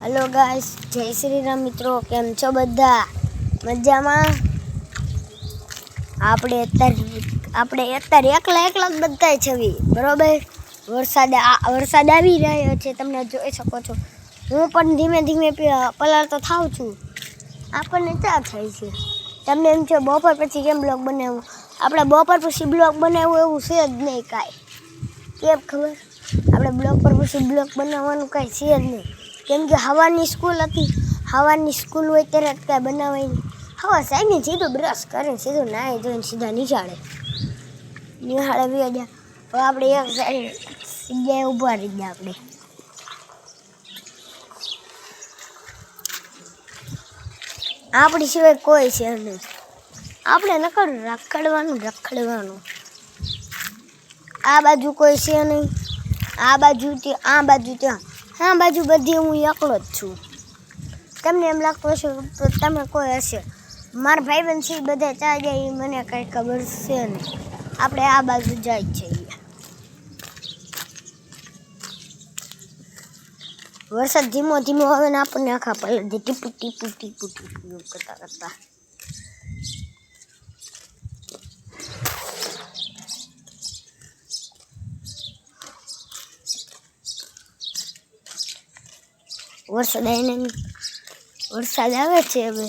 Hello guys, जय श्री राम मित्रों। केम छो बधा? मजामां? આપણે અત્યારે એકલા જ બધાય છવી, બરોબર? વરસાદ આવી રહ્યો છે, તમને જોઈ શકો છો. હું પણ ધીમે ધીમે પલાળતો થાવ છું. આપણને ક્યાં થાય છે? તમને એમ છે બપોર પછી કેમ બ્લોગ બનાવવું? આપણે બપોર પછી બ્લોગ બનાવવું એવું છે જ નહીં કાંઈ. કેમ ખબર? આપણે બપોર પછી બ્લોગ બનાવવાનું કાંઈ છે જ નહીં. કેમ કે હવાની સ્કૂલ હતી, હવાની સ્કૂલ હોય ત્યારે કાંઈ બનાવાય નહીં. હવા સાહેબને સીધું બ્રશ કરીને સીધું નાહી ધોઈને સીધા નિશાળે બી ગયા. હવે આપણે એક સાઈડ જગ્યાએ ઊભા રહી ગયા. આપણી સિવાય કોઈ છે નહીં. આપણે રખડવાનું. આ બાજુ કોઈ છે નહીં, આ બાજુ ત્યાં હા બાજુ બધી હું એકલો જ છું. તમને એમ લાગતું હશે તો તમે કોઈ હશે. મારા ભાઈબંધ છે બધા ચા જાય એ મને કાંઈ ખબર છે નહીં. આપણે આ બાજુ જાય છીએ. વરસાદ ધીમો આવે ને આપણને આખા પલટ દે ટીપુ કરતા. વરસાદ આવે છે હવે.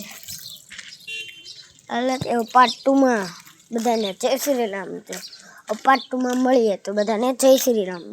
એવું પાર્ટ 2માં બધાને જય શ્રી રામ. પાર્ટ 2માં મળીએ તો બધાને જય શ્રી રામ.